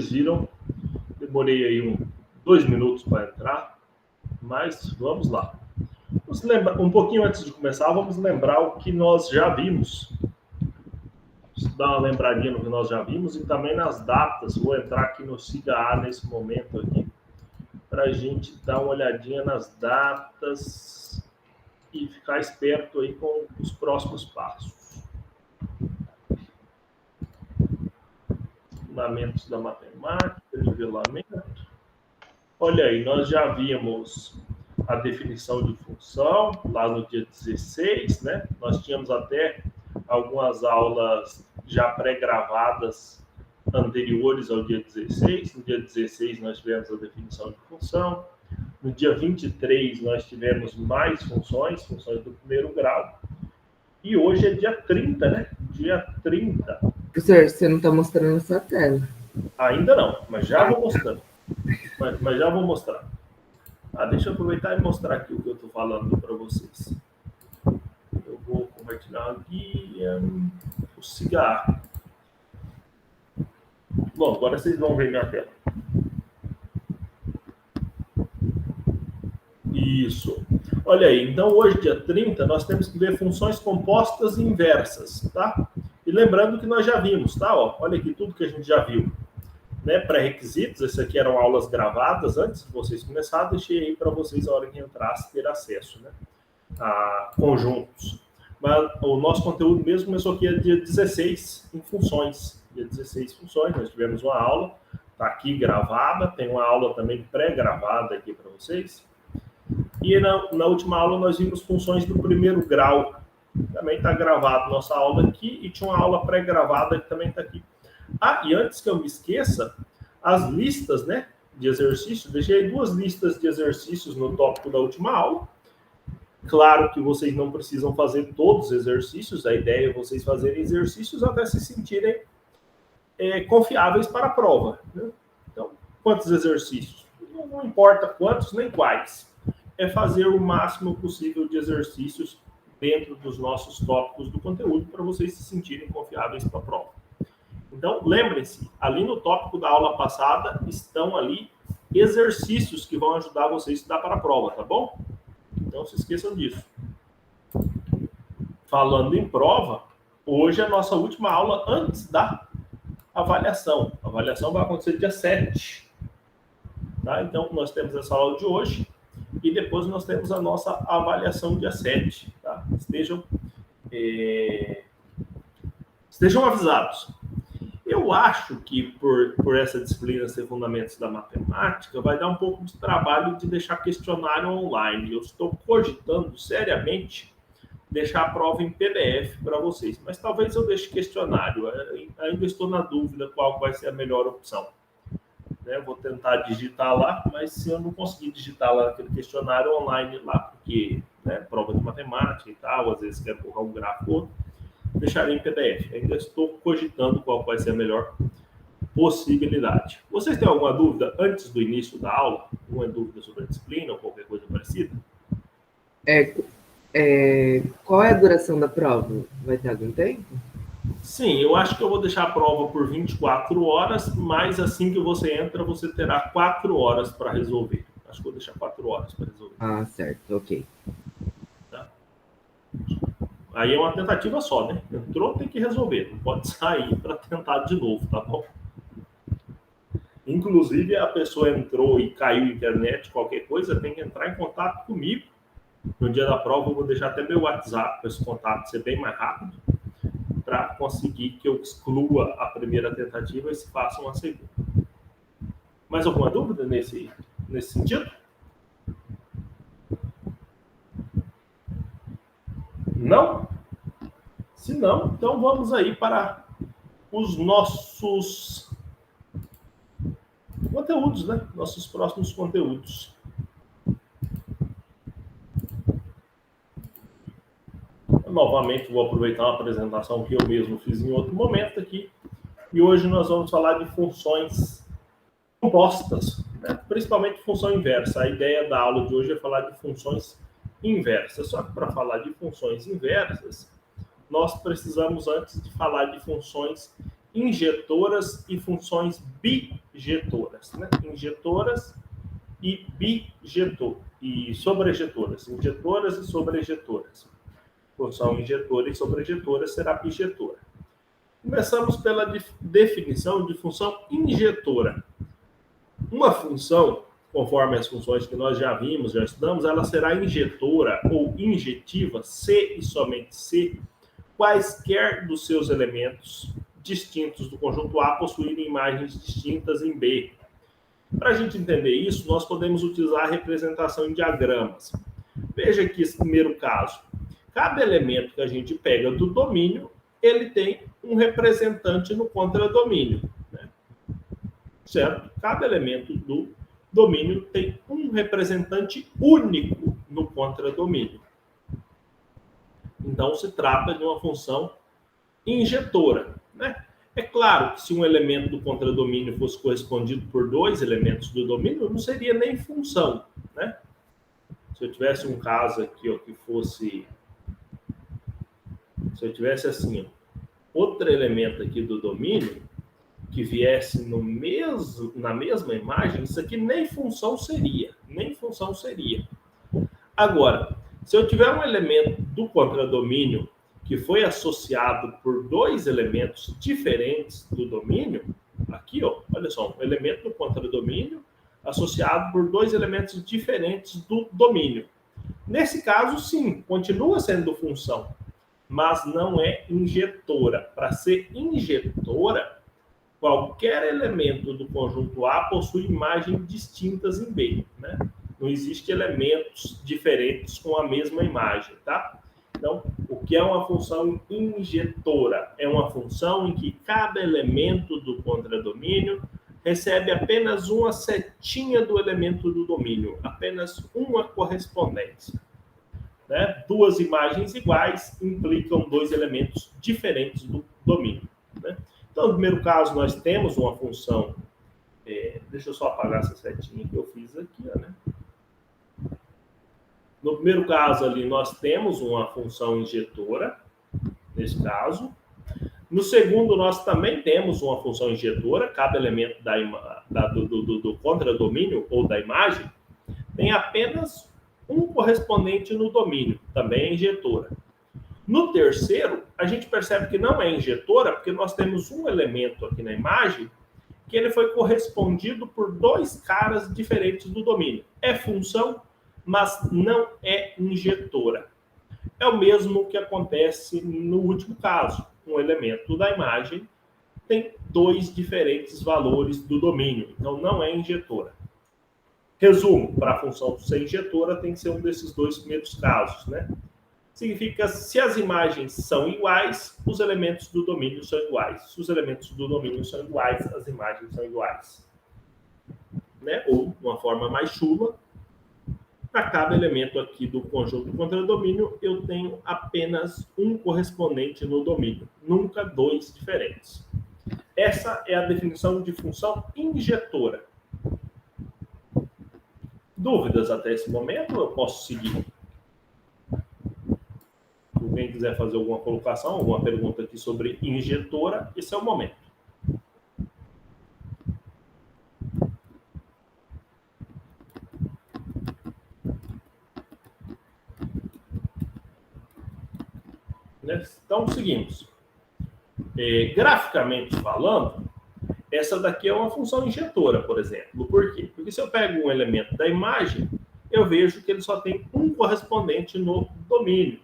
vocês viram, demorei aí 2 minutos para entrar, mas vamos lá. Vamos lembrar, um pouquinho antes de começar, vamos lembrar o que nós já vimos. Vamos dar uma lembradinha no que nós já vimos e também nas datas. Vou entrar aqui no SIGA nesse momento aqui, para a gente dar uma olhadinha nas datas e ficar esperto aí com os próximos passos. Fundamentos da matemática, nivelamento. Olha aí, nós já vimos a definição de função lá no dia 16, né? Nós tínhamos até algumas aulas já pré-gravadas anteriores ao dia 16. No dia 16 nós tivemos a definição de função. No dia 23 nós tivemos mais funções do primeiro grau. E hoje é dia 30, né? Dia 30. Professor, você não está mostrando a sua tela. Ainda não, mas já vou mostrando. Mas já vou mostrar. Deixa eu aproveitar e mostrar aqui o que eu estou falando para vocês. Eu vou compartilhar aqui o cigarro. Bom, agora vocês vão ver minha tela. Isso. Olha aí, então hoje, dia 30, nós temos que ver funções compostas e inversas, tá? E lembrando que nós já vimos, tá? Olha aqui tudo que a gente já viu. Né, pré-requisitos, esse aqui eram aulas gravadas antes de vocês começarem, deixei aí para vocês a hora que entrasse ter acesso, né, a conjuntos. Mas o nosso conteúdo mesmo começou aqui dia 16 em funções, dia 16 funções, nós tivemos uma aula, está aqui gravada, tem uma aula também pré-gravada aqui para vocês, e na última aula nós vimos funções do primeiro grau, também está gravado nossa aula aqui, e tinha uma aula pré-gravada que também está aqui. E antes que eu me esqueça, as listas, né, de exercícios, deixei 2 listas de exercícios no tópico da última aula. Claro que vocês não precisam fazer todos os exercícios, a ideia é vocês fazerem exercícios até se sentirem confiáveis para a prova, né? Então, quantos exercícios? Não importa quantos nem quais. É fazer o máximo possível de exercícios dentro dos nossos tópicos do conteúdo para vocês se sentirem confiáveis para a prova. Então, lembrem-se, ali no tópico da aula passada estão ali exercícios que vão ajudar vocês a estudar para a prova, tá bom? Não se esqueçam disso. Falando em prova, hoje é a nossa última aula antes da avaliação. A avaliação vai acontecer dia 7. Tá? Então, nós temos essa aula de hoje e depois nós temos a nossa avaliação dia 7. Tá? Estejam avisados. Eu acho que por essa disciplina ser fundamentos da matemática, vai dar um pouco de trabalho de deixar questionário online. Eu estou cogitando seriamente deixar a prova em PDF para vocês, mas talvez eu deixe questionário. Ainda estou na dúvida qual vai ser a melhor opção. Né? Vou tentar digitar lá, mas se eu não conseguir digitar lá aquele questionário online lá, porque prova de matemática e tal, às vezes quero colocar um gráfico, deixarei em PDF. Ainda estou cogitando qual vai ser a melhor possibilidade. Vocês têm alguma dúvida antes do início da aula? Alguma dúvida sobre a disciplina ou qualquer coisa parecida? Qual é a duração da prova? Vai ter algum tempo? Sim, eu acho que eu vou deixar a prova por 24 horas, mas assim que você entra, você terá 4 horas para resolver. Acho que vou deixar 4 horas para resolver. Certo, ok. Tá. Aí é uma tentativa só, né? Entrou, tem que resolver. Não pode sair para tentar de novo, tá bom? Inclusive, a pessoa entrou e caiu a internet, qualquer coisa, tem que entrar em contato comigo. No dia da prova, eu vou deixar até meu WhatsApp para esse contato ser bem mais rápido, para conseguir que eu exclua a primeira tentativa e se faça uma segunda. Mais alguma dúvida nesse sentido? Não? Se não, então vamos aí para os nossos conteúdos, né? Nossos próximos conteúdos. Eu, novamente, vou aproveitar uma apresentação que eu mesmo fiz em outro momento aqui. E hoje nós vamos falar de funções compostas, né? Principalmente função inversa. A ideia da aula de hoje é falar de funções inversas. Só que para falar de funções inversas, nós precisamos antes de falar de funções injetoras e funções bijetoras, né? Injetoras e e sobrejetoras. Injetoras e sobrejetoras. Função injetora e sobrejetora será bijetora. Começamos pela definição de função injetora. Uma função, conforme as funções que nós já vimos, já estudamos, ela será injetora ou injetiva se e somente se quaisquer dos seus elementos distintos do conjunto A possuírem imagens distintas em B. Para a gente entender isso, nós podemos utilizar a representação em diagramas. Veja aqui esse primeiro caso. Cada elemento que a gente pega do domínio, ele tem um representante no contradomínio, né? Certo? Cada elemento do domínio tem um representante único no contradomínio. Então, se trata de uma função injetora, né? É claro que se um elemento do contradomínio fosse correspondido por dois elementos do domínio, não seria nem função, né? Se eu tivesse um caso aqui, ó, que fosse... Se eu tivesse assim, ó, outro elemento aqui do domínio, que viesse na mesma imagem, isso aqui nem função seria. Nem função seria. Agora, se eu tiver um elemento do contradomínio que foi associado por dois elementos diferentes do domínio, aqui, ó, olha só, um elemento do contradomínio associado por dois elementos diferentes do domínio. Nesse caso, sim, continua sendo função, mas não é injetora. Para ser injetora, qualquer elemento do conjunto A possui imagens distintas em B, né? Não existe elementos diferentes com a mesma imagem, tá? Então, o que é uma função injetora? É uma função em que cada elemento do contradomínio recebe apenas uma setinha do elemento do domínio, apenas uma correspondência, né? Duas imagens iguais implicam dois elementos diferentes do domínio, né? Então, no primeiro caso, nós temos uma função... deixa eu só apagar essa setinha que eu fiz aqui, né? No primeiro caso ali, nós temos uma função injetora, nesse caso. No segundo, nós também temos uma função injetora. Cada elemento do contradomínio ou da imagem tem apenas um correspondente no domínio, também é injetora. No terceiro, a gente percebe que não é injetora, porque nós temos um elemento aqui na imagem que ele foi correspondido por dois caras diferentes do domínio. É função, mas não é injetora. É o mesmo que acontece no último caso. Um elemento da imagem tem dois diferentes valores do domínio, então não é injetora. Resumo, para a função ser injetora tem que ser um desses dois primeiros casos, né? Significa, se as imagens são iguais, os elementos do domínio são iguais. Se os elementos do domínio são iguais, as imagens são iguais. Né? Ou, de uma forma mais chula, para cada elemento aqui do conjunto contradomínio, eu tenho apenas um correspondente no domínio, nunca dois diferentes. Essa é a definição de função injetora. Dúvidas até esse momento? Eu posso seguir. Se alguém quiser fazer alguma colocação, alguma pergunta aqui sobre injetora, esse é o momento. Então, seguimos. Graficamente falando, essa daqui é uma função injetora, por exemplo. Por quê? Porque se eu pego um elemento da imagem, eu vejo que ele só tem um correspondente no domínio.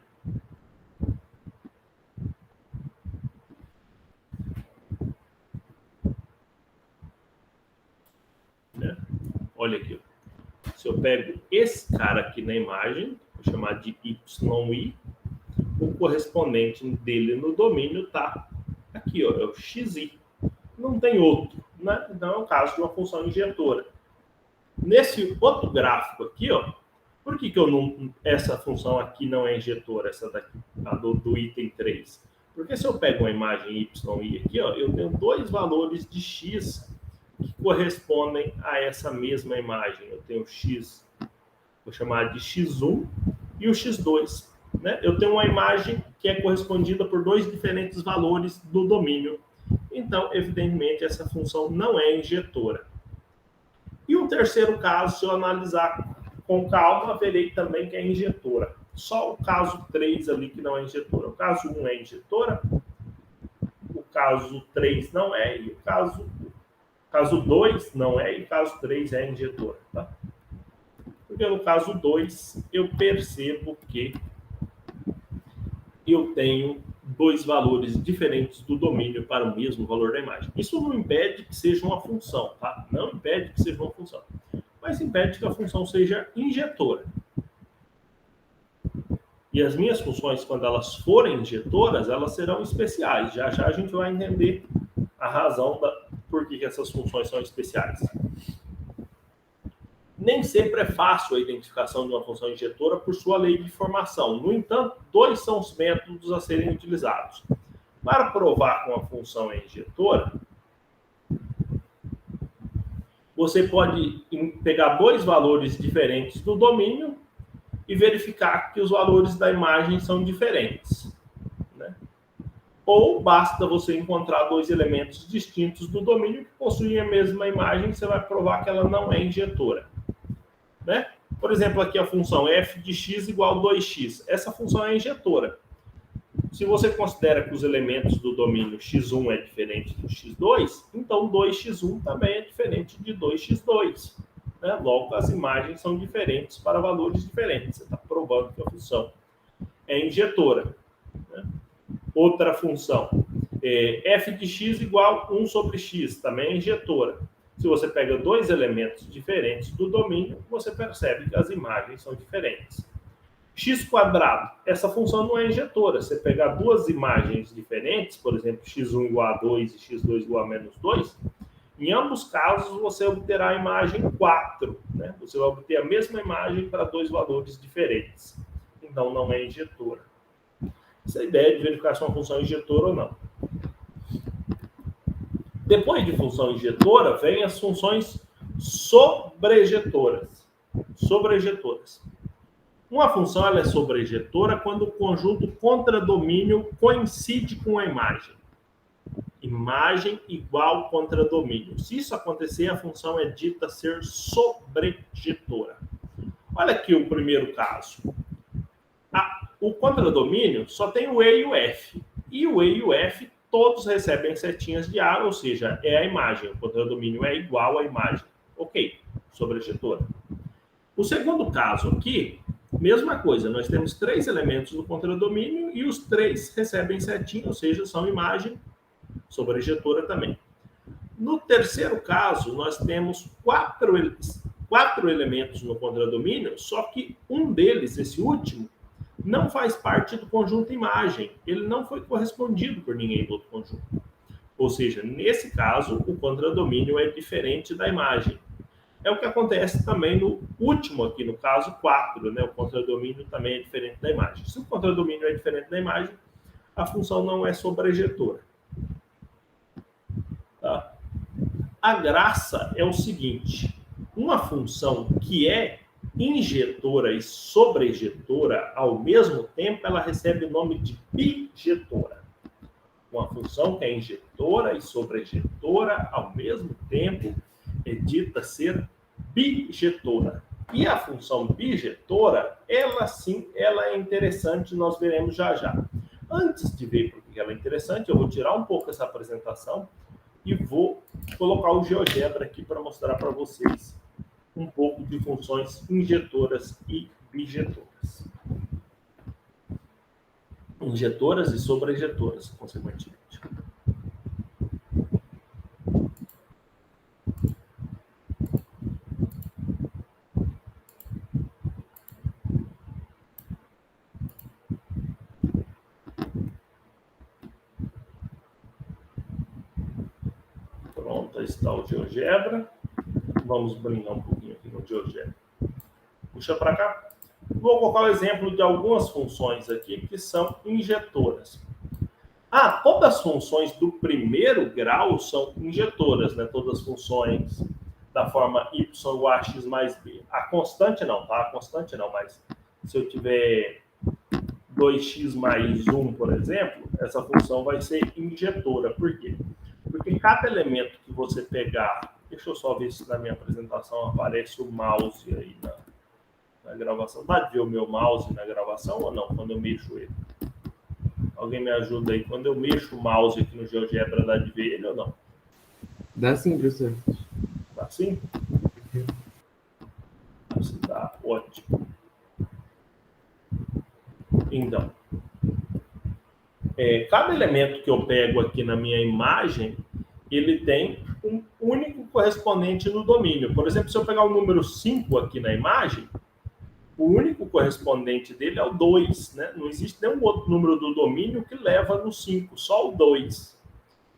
Né? Olha aqui. Se eu pego esse cara aqui na imagem, vou chamar de YI, o correspondente dele no domínio está aqui, ó, é o XI. Não tem outro, né? Então é o caso de uma função injetora. Nesse outro gráfico aqui, ó, por que eu não... Essa função aqui não é injetora, essa daqui, a do item 3? Porque se eu pego uma imagem YI aqui, ó, eu tenho dois valores de X que correspondem a essa mesma imagem. Eu tenho o X, vou chamar de X1 e o X2. Né? Eu tenho uma imagem que é correspondida por dois diferentes valores do domínio. então, evidentemente, essa função não é injetora. E um terceiro caso, se eu analisar com calma, verei também que é injetora. Só o caso 3 ali que não é injetora. O caso 1 é injetora, o caso 3 não é, e o caso 2 não é, e o caso 3 é injetora. Tá? Porque no caso 2, eu percebo que eu tenho dois valores diferentes do domínio para o mesmo valor da imagem. Isso não impede que seja uma função, tá? Não impede que seja uma função. Mas impede que a função seja injetora. E as minhas funções, quando elas forem injetoras, elas serão especiais. Já já a gente vai entender a razão por que essas funções são especiais. Nem sempre é fácil a identificação de uma função injetora por sua lei de formação. No entanto, dois são os métodos a serem utilizados. Para provar que uma função é injetora, você pode pegar dois valores diferentes do domínio e verificar que os valores da imagem são diferentes. Né? Ou basta você encontrar dois elementos distintos do domínio que possuem a mesma imagem, você vai provar que ela não é injetora. Né? Por exemplo, aqui a função f de x igual a 2x. Essa função é injetora. Se você considera que os elementos do domínio x1 é diferente do x2, então 2x1 também é diferente de 2x2. Né? Logo, as imagens são diferentes para valores diferentes. Você está provando que a função é injetora. Né? Outra função, f de x igual a 1 sobre x, também é injetora. Se você pega dois elementos diferentes do domínio, você percebe que as imagens são diferentes. X quadrado, essa função não é injetora. Você pegar duas imagens diferentes, por exemplo, x1 igual a 2 e x2 igual a menos 2, em ambos casos você obterá a imagem 4. Né? Você vai obter a mesma imagem para dois valores diferentes. Então não é injetora. Essa é a ideia de verificar se uma função é injetora ou não. Depois de função injetora, vem as funções sobrejetoras. Uma função ela é sobrejetora quando o conjunto contradomínio coincide com a imagem. Imagem igual contradomínio. Se isso acontecer, a função é dita ser sobrejetora. Olha aqui o primeiro caso. O contradomínio só tem o E e o F. E o E e o F todos recebem setinhas de ar, ou seja, é a imagem. O contradomínio é igual à imagem. Ok, sobrejetora. O segundo caso aqui, mesma coisa. Nós temos três elementos do contradomínio e os três recebem setinha, ou seja, são imagem sobrejetora também. No terceiro caso, nós temos quatro elementos no contradomínio, só que um deles, esse último, não faz parte do conjunto imagem. Ele não foi correspondido por ninguém do outro conjunto. Ou seja, nesse caso, o contradomínio é diferente da imagem. É o que acontece também no último aqui, no caso 4, né? O contradomínio também é diferente da imagem. Se o contradomínio é diferente da imagem, a função não é sobrejetora. Tá? A graça é o seguinte, uma função que é injetora e sobrejetora ao mesmo tempo, ela recebe o nome de bijetora. Uma função que é injetora e sobrejetora ao mesmo tempo é dita ser bijetora. E a função bijetora, ela sim, ela é interessante, nós veremos já já. Antes de ver por que ela é interessante, eu vou tirar um pouco essa apresentação e vou colocar o GeoGebra aqui para mostrar para vocês um pouco de funções injetoras e bijetoras. Injetoras e sobrejetoras, consequentemente. Pronto, aí está o GeoGebra. Vamos brincar um pouquinho aqui no GeoGebra. Puxa para cá. Vou colocar o exemplo de algumas funções aqui que são injetoras. Todas as funções do primeiro grau são injetoras, né? Todas as funções da forma y igual a x mais b. A constante não, tá? A constante não, mas se eu tiver 2x mais 1, por exemplo, essa função vai ser injetora. Por quê? cada elemento que você pegar... Deixa eu só ver se na minha apresentação aparece o mouse aí na gravação. Dá de ver o meu mouse na gravação ou não, quando eu mexo ele? Alguém me ajuda aí. Quando eu mexo o mouse aqui no GeoGebra, dá de ver ele ou não? Dá sim, professor. Dá sim? Tá ótimo. Então, cada elemento que eu pego aqui na minha imagem, ele tem um único correspondente no domínio. Por exemplo, se eu pegar o número 5 aqui na imagem, o único correspondente dele é o 2, né? Não existe nenhum outro número do domínio que leva no 5, só o 2.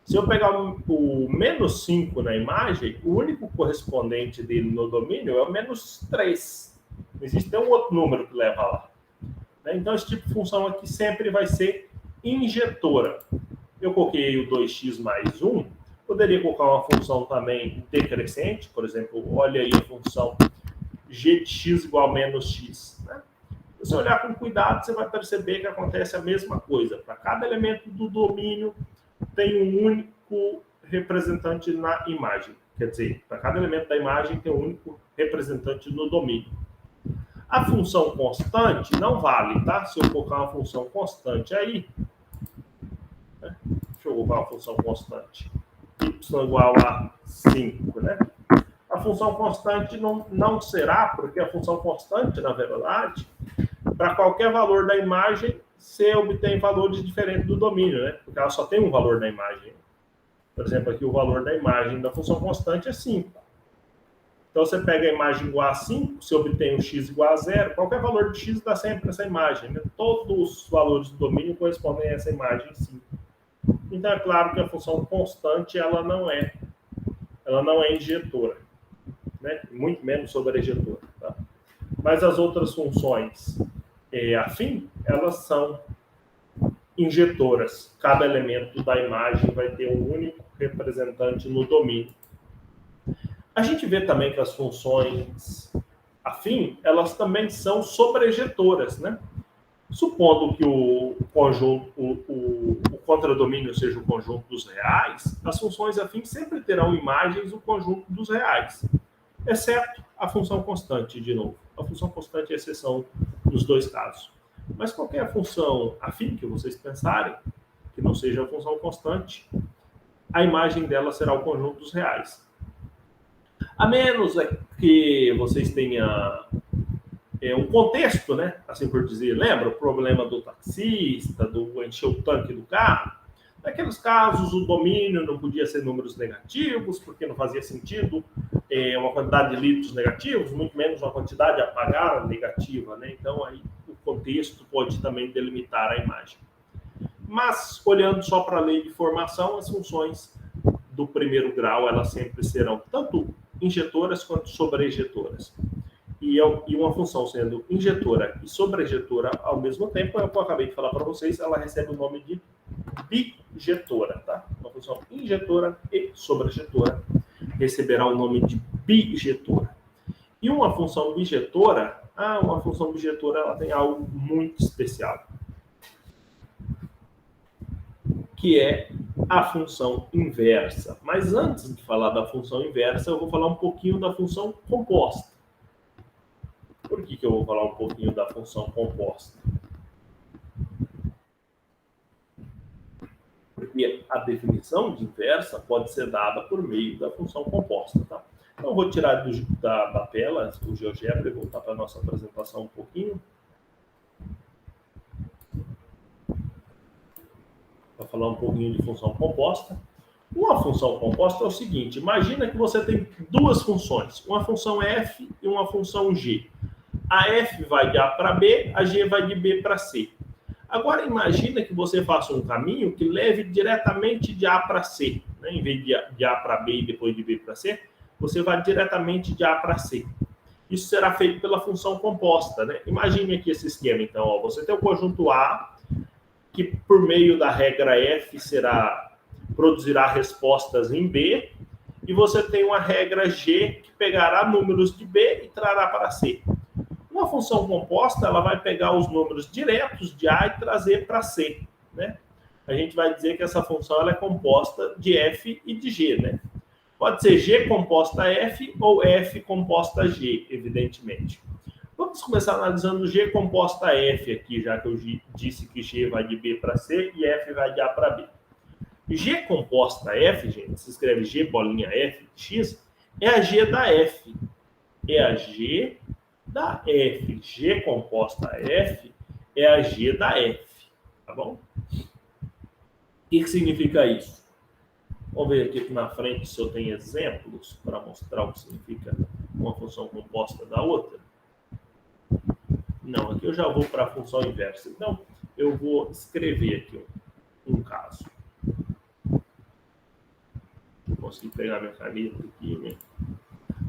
Se eu pegar o menos 5 na imagem, o único correspondente dele no domínio é o menos 3. Não existe nenhum outro número que leva lá. Então, esse tipo de função aqui sempre vai ser injetora. Eu coloquei o 2x mais 1, poderia colocar uma função também decrescente, por exemplo, olha aí a função g de x igual a menos x. Né? Se você olhar com cuidado, você vai perceber que acontece a mesma coisa. Para cada elemento do domínio, tem um único representante na imagem. Quer dizer, para cada elemento da imagem, tem um único representante no domínio. A função constante não vale, tá? Se eu colocar uma função constante aí, né? Deixa eu colocar uma função constante. Y igual a 5, né? A função constante não será, porque a função constante, na verdade, para qualquer valor da imagem, você obtém valores diferentes do domínio, né? Porque ela só tem um valor na imagem. Por exemplo, aqui o valor da imagem da função constante é 5. Então, você pega a imagem igual a 5, você obtém o x igual a 0, qualquer valor de x dá sempre essa imagem, né? Todos os valores do domínio correspondem a essa imagem 5. Então, é claro que a função constante, ela não é injetora, né? Muito menos sobrejetora, tá? Mas as outras funções afim, elas são injetoras. Cada elemento da imagem vai ter um único representante no domínio. A gente vê também que as funções afim, elas também são sobrejetoras, né? Supondo que o conjunto, o contradomínio seja o conjunto dos reais, as funções afim sempre terão imagens do conjunto dos reais, exceto a função constante, de novo. A função constante é exceção nos dois casos. Mas qualquer função afim que vocês pensarem, que não seja a função constante, a imagem dela será o conjunto dos reais. A menos que vocês tenham um contexto, né? Assim por dizer, lembra o problema do taxista, do encher o tanque do carro? Naqueles casos, o domínio não podia ser números negativos, porque não fazia sentido uma quantidade de litros negativos, muito menos uma quantidade a pagar negativa, né? Então, aí o contexto pode também delimitar a imagem. Mas, olhando só para a lei de formação, as funções do primeiro grau, elas sempre serão tanto injetoras quanto sobrejetoras. E uma função sendo injetora e sobrejetora ao mesmo tempo, é o que eu acabei de falar para vocês, ela recebe o nome de bijetora, tá? Uma função injetora e sobrejetora receberá o nome de bijetora. E uma função bijetora, ela tem algo muito especial, que é a função inversa. Mas antes de falar da função inversa, eu vou falar um pouquinho da função composta. Por que eu vou falar um pouquinho da função composta? Porque a definição de inversa pode ser dada por meio da função composta, tá? Então, eu vou tirar da tela o GeoGebra e voltar para a nossa apresentação um pouquinho. Para falar um pouquinho de função composta. Uma função composta é o seguinte: imagina que você tem duas funções, uma função f e uma função g. A f vai de A para B, a g vai de B para C. Agora, imagina que você faça um caminho que leve diretamente de A para C. Né? Em vez de A para B e depois de B para C, você vai diretamente de A para C. Isso será feito pela função composta. Né? Imagine aqui esse esquema. Então, ó, você tem o conjunto A, que por meio da regra F produzirá respostas em B, e você tem uma regra G que pegará números de B e trará para C. Uma função composta, ela vai pegar os números diretos de A e trazer para C, né? a gente vai dizer que essa função ela é composta de f e de g, né? Pode ser g composta f ou f composta g, evidentemente. Vamos começar analisando g composta f aqui, já que eu disse que g vai de b para c e f vai de a para b. G composta f, gente, se escreve g bolinha f de x, é a g da f. É a g da f. G composta f é a g da f, tá bom? O que significa isso? Vamos ver aqui na frente se eu tenho exemplos para mostrar o que significa uma função composta da outra. Não, aqui eu já vou para a função inversa. Então, eu vou escrever aqui um caso. Vou conseguir pegar minha caneta aqui, né?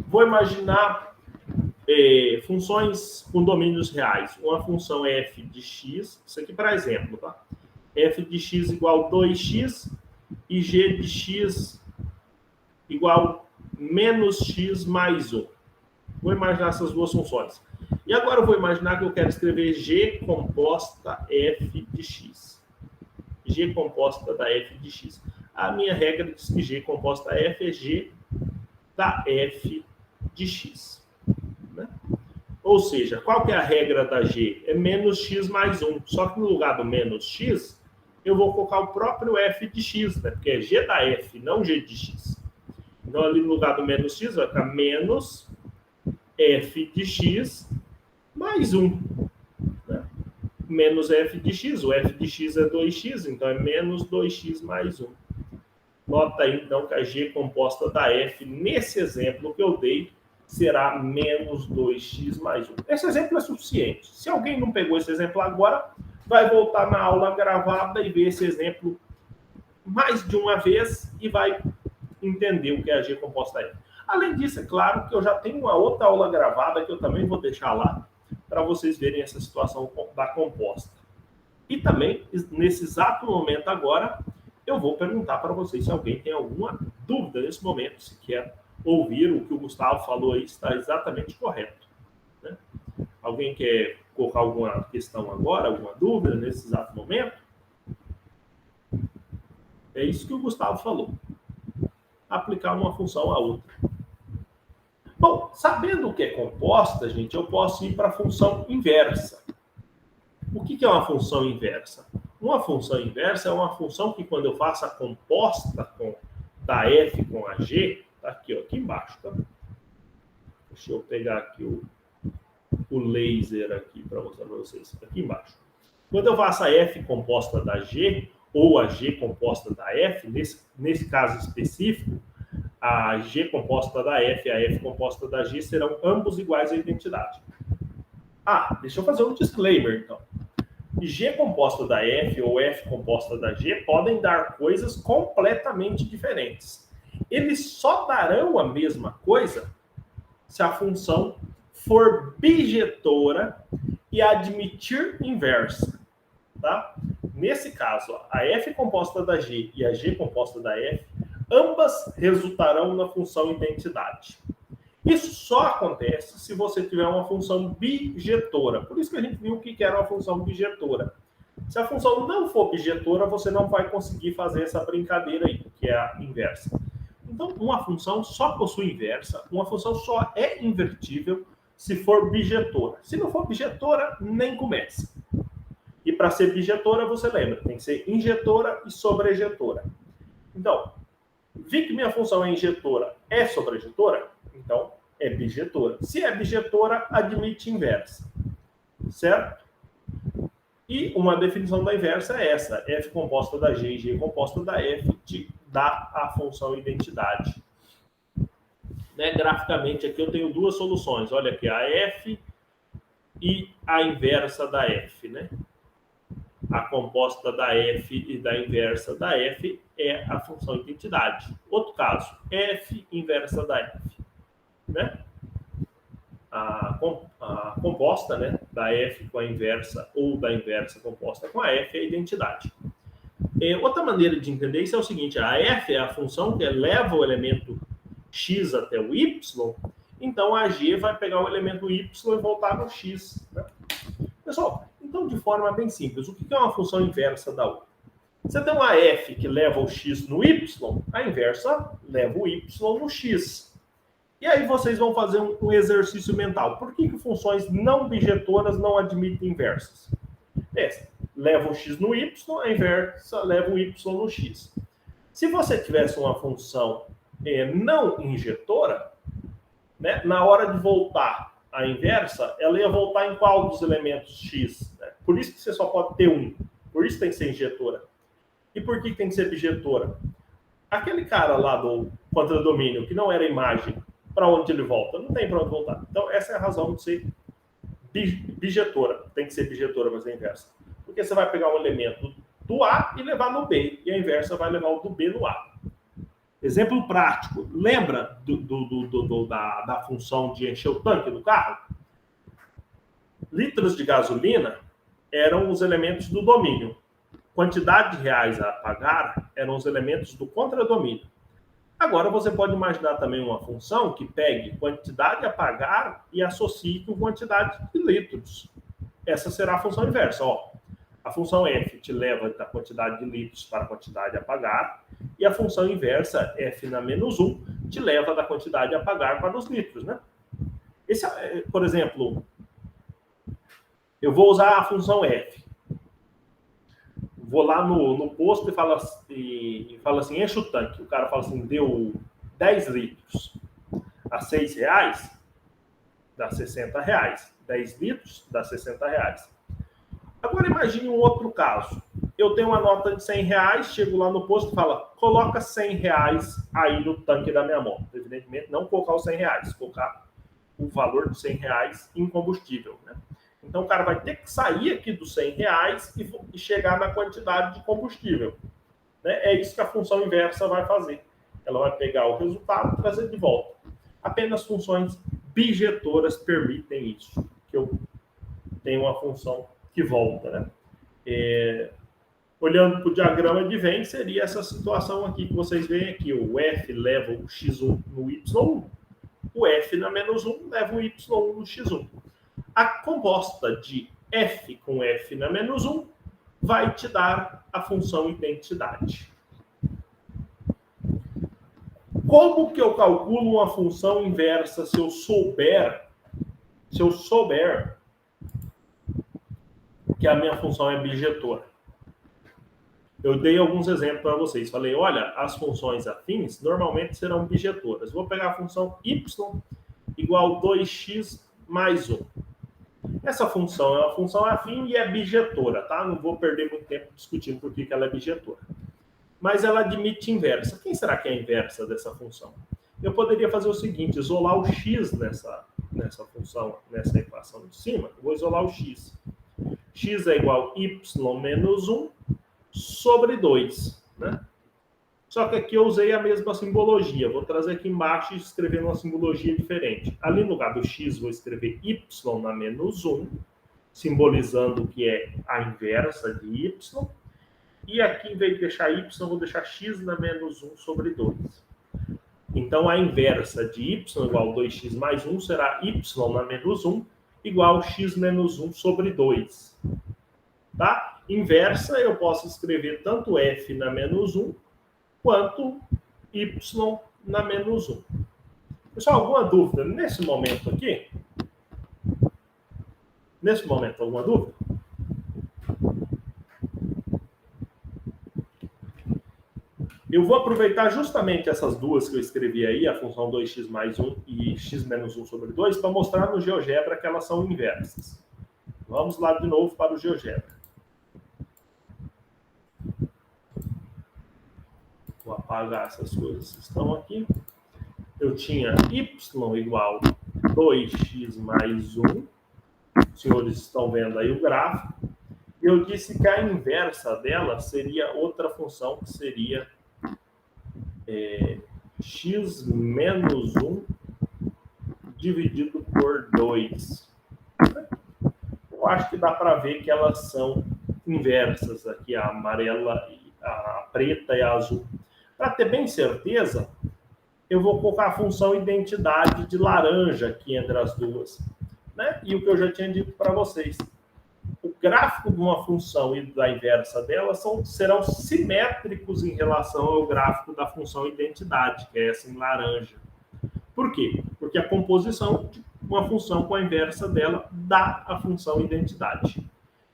Vou imaginar funções com domínios reais. Uma função é f de x, isso aqui para exemplo, tá? F de x igual 2x e g de x igual menos x mais 1. Vou imaginar essas duas funções. E agora eu vou imaginar que eu quero escrever g composta f de x. G composta da f de x. A minha regra diz que g composta f é g da f de x. Né? Ou seja, qual que é a regra da g? É menos x mais 1. Só que no lugar do menos x, eu vou colocar o próprio f de x, né? Porque é g da f, não g de x. Então, ali no lugar do menos x, vai ficar menos f de x mais 1. Né? Menos f de x. O f de x é 2x, então é menos 2x mais 1. Nota aí, então, que a g composta da f, nesse exemplo que eu dei, será menos 2x mais 1. Esse exemplo é suficiente. Se alguém não pegou esse exemplo agora, vai voltar na aula gravada e ver esse exemplo mais de uma vez e vai entender o que é a g composta f. Além disso, é claro que eu já tenho uma outra aula gravada que eu também vou deixar lá para vocês verem essa situação da composta. E também, nesse exato momento agora, eu vou perguntar para vocês se alguém tem alguma dúvida nesse momento, se quer ouvir o que o Gustavo falou aí, está exatamente correto. Né? Alguém quer colocar alguma questão agora, alguma dúvida nesse exato momento? É isso que o Gustavo falou. Aplicar uma função à outra. Bom, sabendo o que é composta, gente, eu posso ir para a função inversa. O que é uma função inversa? Uma função inversa é uma função que, quando eu faço a composta da f com a g, tá aqui, ó, aqui embaixo, tá? Deixa eu pegar aqui o laser aqui para mostrar para vocês, aqui embaixo. Quando eu faço a f composta da g, ou a g composta da f, nesse caso específico, a g composta da f e a f composta da g serão ambos iguais à identidade. Ah, deixa eu fazer um disclaimer, então. G composta da f ou f composta da g podem dar coisas completamente diferentes. Eles só darão a mesma coisa se a função for bijetora e admitir inversa. Tá? Nesse caso, a f composta da g e a g composta da f, ambas resultarão na função identidade. Isso só acontece se você tiver uma função bijetora. Por isso que a gente viu o que era uma função bijetora. Se a função não for bijetora, você não vai conseguir fazer essa brincadeira aí, que é a inversa. Então, uma função só possui inversa, uma função só é invertível se for bijetora. Se não for bijetora, nem começa. E para ser bijetora, você lembra, tem que ser injetora e sobrejetora. Então, vi que minha função é injetora, é sobrejetora? Então, é bijetora. Se é bijetora, admite inversa. Certo? E uma definição da inversa é essa. F composta da G e G composta da F te dá a função identidade. Né? Graficamente, aqui eu tenho duas soluções. Olha aqui, a F e a inversa da F. Né? A composta da F e da inversa da F é a função identidade. Outro caso, F inversa da F. Né? A composta, né, da f com a inversa ou da inversa composta com a f é a identidade. Outra maneira de entender isso é o seguinte: a f é a função que eleva o elemento x até o y, então a g vai pegar o elemento y e voltar no x. Né? Pessoal, então de forma bem simples, o que é uma função inversa da outra? Você tem uma f que leva o x no y, a inversa leva o y no x. E aí vocês vão fazer um exercício mental. Por que funções não bijetoras não admitem inversas? Leva o x no y, a inversa leva o y no x. Se você tivesse uma função não injetora, né, na hora de voltar a inversa, ela ia voltar em qual dos elementos x? Né? Por isso que você só pode ter um. Por isso tem que ser injetora. E por que tem que ser bijetora? Aquele cara lá do contradomínio, que não era imagem, para onde ele volta? Não tem para onde voltar. Então, essa é a razão de ser bijetora. Tem que ser bijetora, mas é inversa. Porque você vai pegar um elemento do A e levar no B. E a inversa vai levar o do B no A. Exemplo prático. Lembra da função de encher o tanque do carro? Litros de gasolina eram os elementos do domínio. Quantidade de reais a pagar eram os elementos do contradomínio. Agora você pode imaginar também uma função que pegue quantidade a pagar e associe com quantidade de litros. Essa será a função inversa. A função f te leva da quantidade de litros para a quantidade a pagar e a função inversa, f na menos 1, te leva da quantidade a pagar para os litros, né? Por exemplo, eu vou usar a função f. Vou lá no posto e falo assim, enche o tanque. O cara fala assim, deu 10 litros a R$6, dá R$60. 10 litros dá R$60. Agora imagine um outro caso. Eu tenho uma nota de R$100, chego lá no posto e falo, coloca R$100 aí no tanque da minha moto. Evidentemente, não colocar os R$100, colocar o valor de R$100 em combustível, né? Então, o cara vai ter que sair aqui dos R$100 e chegar na quantidade de combustível. Né? É isso que a função inversa vai fazer. Ela vai pegar o resultado e trazer de volta. Apenas funções bijetoras permitem isso. Que eu tenho uma função que volta. Né? Olhando para o diagrama de Venn, seria essa situação aqui que vocês veem aqui. O F leva o x1 no y1. O F na menos 1 leva o y1 no x1. A composta de f com f na menos 1 vai te dar a função identidade. Como que eu calculo uma função inversa se eu souber que a minha função é bijetora? Eu dei alguns exemplos para vocês. Falei, olha, as funções afins normalmente serão bijetoras. Vou pegar a função y igual 2x mais 1. Essa função é uma função afim e é bijetora, tá? Não vou perder muito tempo discutindo por que ela é bijetora. Mas ela admite inversa. Quem será que é a inversa dessa função? Eu poderia fazer o seguinte, isolar o x nessa função, nessa equação de cima. Eu vou isolar o x. X é igual a y menos 1 sobre 2, né? Só que aqui eu usei a mesma simbologia. Vou trazer aqui embaixo e escrever uma simbologia diferente. Ali no lugar do x, vou escrever y na menos 1, simbolizando o que é a inversa de y. E aqui, em vez de deixar y, eu vou deixar x na menos 1 sobre 2. Então, a inversa de y igual a 2x mais 1 será y na menos 1 igual a x menos 1 sobre 2. Tá? Inversa, eu posso escrever tanto f na menos 1 quanto y na menos 1. Pessoal, alguma dúvida nesse momento aqui? Nesse momento, alguma dúvida? Eu vou aproveitar justamente essas duas que eu escrevi aí, a função 2x mais 1 e x menos 1 sobre 2, para mostrar no GeoGebra que elas são inversas. Vamos lá de novo para o GeoGebra. Vou apagar essas coisas que estão aqui. Eu tinha y igual a 2x mais 1. Os senhores estão vendo aí o gráfico. Eu disse que a inversa dela seria outra função, que seria x menos 1 dividido por 2. Eu acho que dá para ver que elas são inversas aqui, a amarela, a preta e a azul. Para ter bem certeza, eu vou colocar a função identidade de laranja aqui entre as duas. Né? E o que eu já tinha dito para vocês. gráfico de uma função e da inversa dela serão simétricos em relação ao gráfico da função identidade, que é essa em laranja. Por quê? Porque a composição de uma função com a inversa dela dá a função identidade.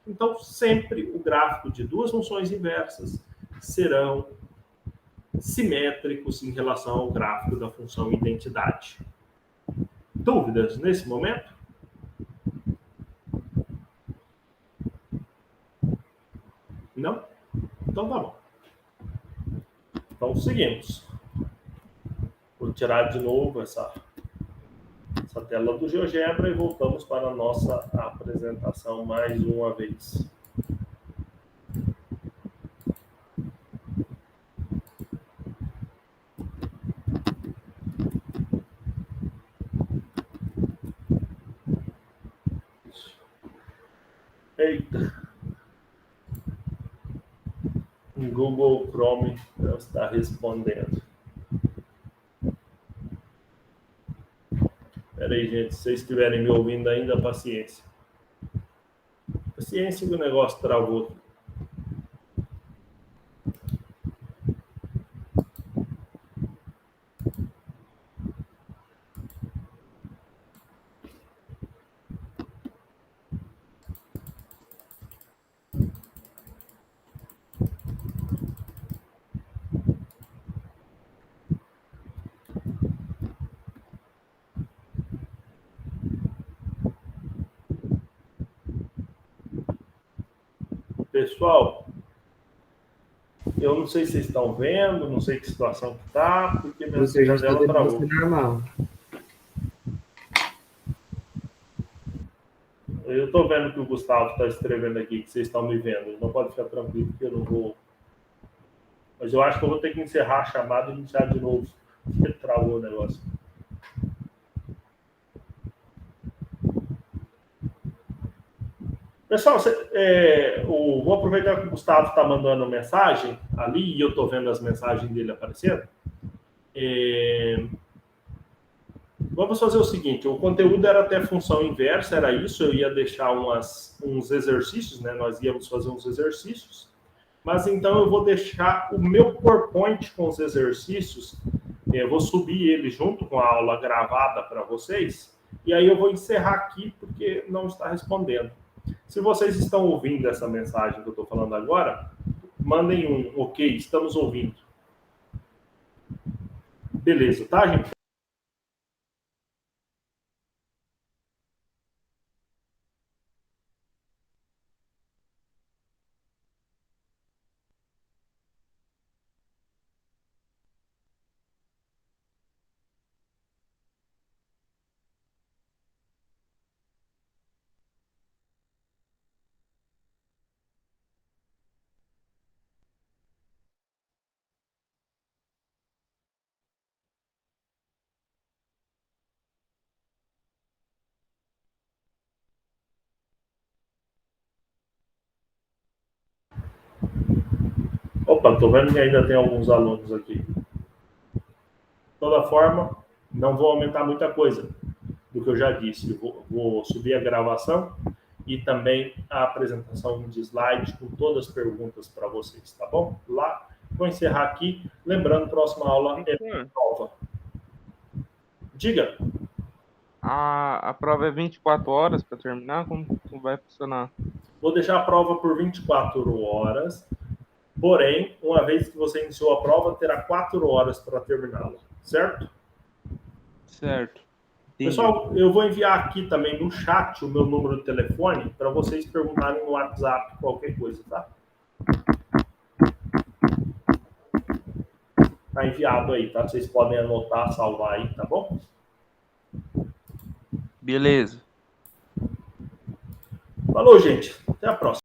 Então, sempre o gráfico de duas funções inversas serão simétricos em relação ao gráfico da função identidade. Dúvidas nesse momento? Não? Então tá bom. Então seguimos. Vou tirar de novo essa tela do GeoGebra e voltamos para a nossa apresentação mais uma vez. Eita! O Google Chrome não está respondendo. Espera aí, gente. Se vocês estiverem me ouvindo ainda, paciência. Paciência que o negócio travou. Pessoal, eu não sei se vocês estão vendo, não sei que situação que está, porque minha janela travou. Normal. Eu estou vendo que o Gustavo está escrevendo aqui, que vocês estão me vendo. Não pode ficar tranquilo, que eu não vou... Mas eu acho que eu vou ter que encerrar a chamada e iniciar de novo, porque travou o negócio. Pessoal, vou aproveitar que o Gustavo está mandando mensagem ali, e eu estou vendo as mensagens dele aparecendo. Vamos fazer o seguinte, o conteúdo era até função inversa, era isso, eu ia deixar uns exercícios, né? Nós íamos fazer uns exercícios, mas então eu vou deixar o meu PowerPoint com os exercícios, eu vou subir ele junto com a aula gravada para vocês, e aí eu vou encerrar aqui, porque não está respondendo. Se vocês estão ouvindo essa mensagem que eu estou falando agora, mandem um ok, estamos ouvindo. Beleza, tá, gente? Opa, estou vendo que ainda tem alguns alunos aqui. De toda forma, não vou aumentar muita coisa do que eu já disse. Eu vou subir a gravação e também a apresentação de slide com todas as perguntas para vocês, tá bom? Lá, vou encerrar aqui. Lembrando, próxima aula é prova. Diga. A prova é 24 horas para terminar? Como vai funcionar? Vou deixar a prova por 24 horas. Porém, uma vez que você iniciou a prova, terá 4 horas para terminá-la, certo? Certo. Entendi. Pessoal, eu vou enviar aqui também no chat o meu número de telefone para vocês perguntarem no WhatsApp qualquer coisa, tá? Tá enviado aí, tá? Vocês podem anotar, salvar aí, tá bom? Beleza. Falou, gente. Até a próxima.